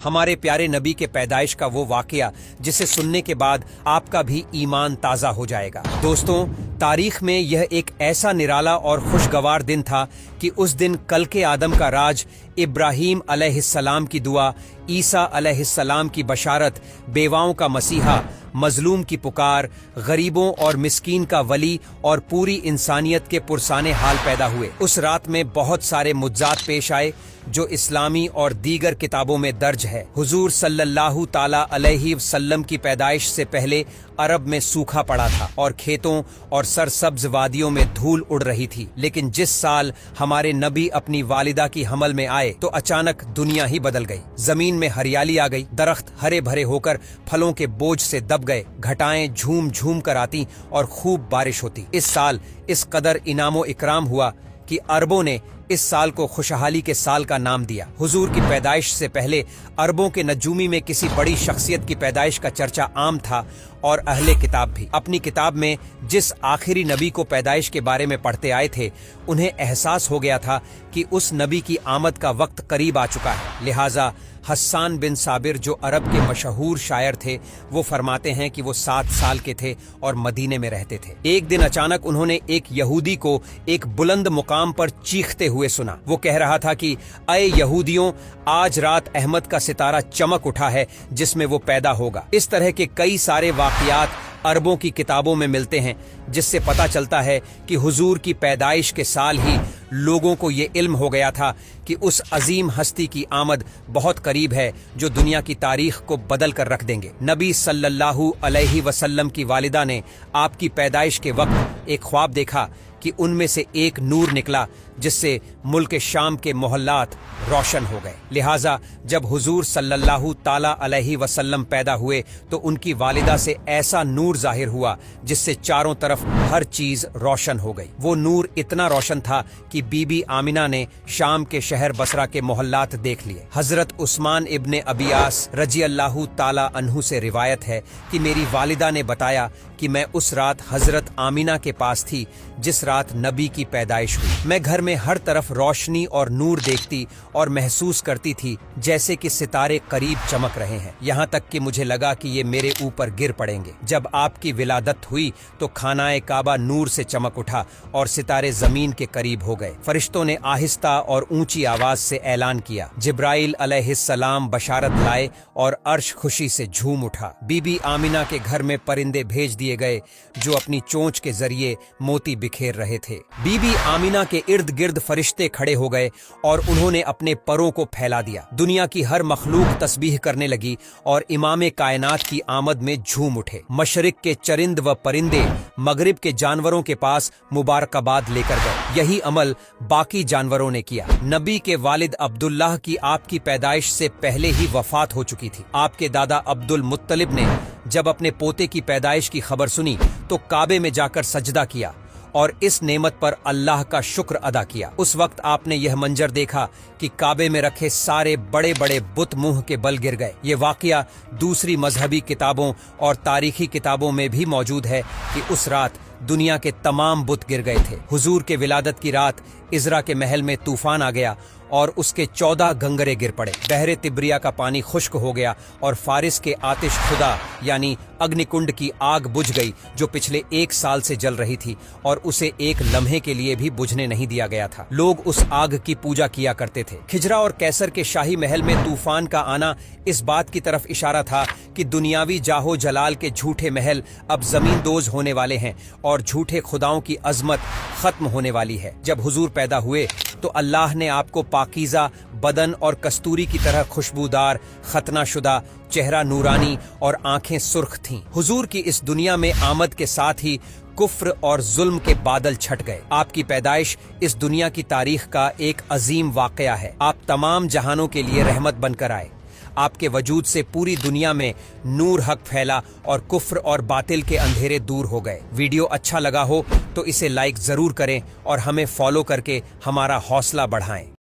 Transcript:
हमारे प्यारे नबी के पैदाइश का वो वाकया जिसे सुनने के बाद आपका भी ईमान ताज़ा हो जाएगा। दोस्तों, तारीख में यह एक ऐसा निराला और खुशगवार दिन था कि उस दिन कल के आदम का राज, इब्राहीम अलैहिस्सलाम की दुआ, ईसा अलैहिस्सलाम की बशारत, बेवाओं का मसीहा, मजलूम की पुकार, गरीबों और मिस्कीन का वली और पूरी इंसानियत के पुरसाने हाल पैदा हुए। उस रात में बहुत सारे मुज्जात पेश आए जो इस्लामी और दीगर किताबों में दर्ज है। हुजूर सल्लल्लाहु ताला अलैहि वसल्लम की पैदाइश से पहले अरब में सूखा पड़ा था और खेतों और सरसब्ज वादियों में धूल उड़ रही थी। लेकिन जिस साल हमारे नबी अपनी वालिदा की हमल में आए तो अचानक दुनिया ही बदल गई। जमीन में हरियाली आ गई, दरख्त हरे भरे होकर फलों के बोझ से दब गए, घटाएं झूम झूम कर आती और खूब बारिश होती। इस साल इस कदर इनामो इकराम हुआ कि अरबों ने इस साल को खुशहाली के साल का नाम दिया। हुजूर की पैदाइश से पहले अरबों के नजूमी में किसी बड़ी शख्सियत की पैदाइश का चर्चा आम था और अहले किताब भी अपनी किताब में जिस आखिरी नबी को पैदाइश के बारे में पढ़ते आए थे, उन्हें एहसास हो गया था कि उस नबी की आमद का वक्त करीब आ चुका है। लिहाजा हस्सान बिन साबिर, जो अरब के मशहूर शायर थे, वो फरमाते हैं कि वो 7 साल के थे और मदीने में रहते थे। एक दिन अचानक उन्होंने एक यहूदी को एक बुलंद मुकाम पर चीखते हुए सुना। वो कह रहा था कि अय यहूदियों, आज रात अहमद का सितारा चमक उठा है जिसमें वो पैदा होगा। इस तरह के कई सारे वाक़ियात अरबों की किताबों में मिलते हैं, जिससे पता चलता है कि हुजूर की पैदाइश के साल ही लोगों को ये इल्म हो गया था कि उस अजीम हस्ती की आमद बहुत करीब है जो दुनिया की तारीख को बदल कर रख देंगे। नबी सल्लल्लाहु अलैहि वसल्लम की वालिदा ने आपकी पैदाइश के वक्त एक ख्वाब देखा कि उनमें से एक नूर निकला जिससे मुल्क शाम के मोहल्लात रोशन हो गए। लिहाजा जब हुजूर सल्लल्लाहु ताला अलैहि वसल्लम पैदा हुए तो उनकी वालिदा से ऐसा नूर जाहिर हुआ जिससे चारों तरफ हर चीज रोशन हो गई। वो नूर इतना रोशन था कि बीबी आमिना ने शाम के शहर बसरा के मोहल्लात देख लिए। हजरत उस्मान इब्ने अबियास रजी अल्लाहु ताला अन्हु से रिवायत है कि मेरी वालिदा ने बताया कि मैं उस रात हजरत आमिना के पास थी जिस रात नबी की पैदाइश हुई। मैं घर में हर तरफ रोशनी और नूर देखती और महसूस करती थी जैसे कि सितारे करीब चमक रहे हैं। यहाँ तक कि मुझे लगा कि ये मेरे ऊपर गिर पड़ेंगे। जब आपकी विलादत हुई तो खानाए काबा नूर से चमक उठा और सितारे जमीन के करीब हो गए। फरिश्तों ने आहिस्ता और ऊंची आवाज से ऐलान किया। जिब्राइल अलैहिस्सलाम बशारत लाए और अर्श खुशी से झूम उठा। बीबी आमिना के घर में परिंदे भेज दिए गए जो अपनी चोंच के जरिए मोती बिखेर रहे थे। बीबी आमिना के इर्द गिर्द फरिश्ते खड़े हो गए और उन्होंने अपने परों को फैला दिया। दुनिया की हर मखलूक तस्बीह करने लगी और इमाम कायनात की आमद में झूम उठे। मशरिक के चरिंद व परिंदे मगरिब के जानवरों के पास मुबारकबाद लेकर गए। यही अमल बाकी जानवरों ने किया। नबी के वालिद अब्दुल्लाह की आपकी पैदाइश से पहले ही वफात हो चुकी थी। आपके दादा अब्दुल मुत्तलिब ने जब अपने पोते की पैदाइश की खबर सुनी तो काबे में जाकर सजदा किया और इस नेमत पर अल्लाह का शुक्र अदा किया। उस वक्त आपने यह मंजर देखा कि काबे में रखे सारे बड़े बड़े बुत मुंह के बल गिर गए। ये वाकया दूसरी मजहबी किताबों और तारीखी किताबों में भी मौजूद है कि उस रात दुनिया के तमाम बुत गिर गए थे। हुजूर के विलादत की रात इजरा के महल में तूफान आ गया और उसके 14 गंगरे गिर पड़े। बहरे तिब्रिया का पानी खुश्क हो गया और फारिस के आतिश खुदा यानी अग्निकुंड की आग बुझ गई जो पिछले 1 साल से जल रही थी और उसे एक लम्हे के लिए भी बुझने नहीं दिया गया था। लोग उस आग की पूजा किया करते थे। खिजरा और कैसर के शाही महल में तूफान का आना इस बात की तरफ इशारा था कि दुनियावी जाहो जलाल के झूठे महल अब जमीन दोज होने वाले हैं और झूठे खुदाओं की अजमत खत्म होने वाली है। जब हुजूर पैदा हुए तो अल्लाह ने आपको पाकीज़ा बदन और कस्तूरी की तरह खुशबूदार, खतना शुदा, चेहरा नूरानी और आंखें सुर्ख थीं। हुजूर की इस दुनिया में आमद के साथ ही कुफ्र और जुल्म के बादल छट गए। आपकी पैदाइश इस दुनिया की तारीख का एक अजीम वाकया है। आप तमाम जहानों के लिए रहमत बनकर आए। आपके वजूद से पूरी दुनिया में नूर हक फैला और कुफ्र और बातिल के अंधेरे दूर हो गए। वीडियो अच्छा लगा हो तो इसे लाइक जरूर करें और हमें फॉलो करके हमारा हौसला बढ़ाएं।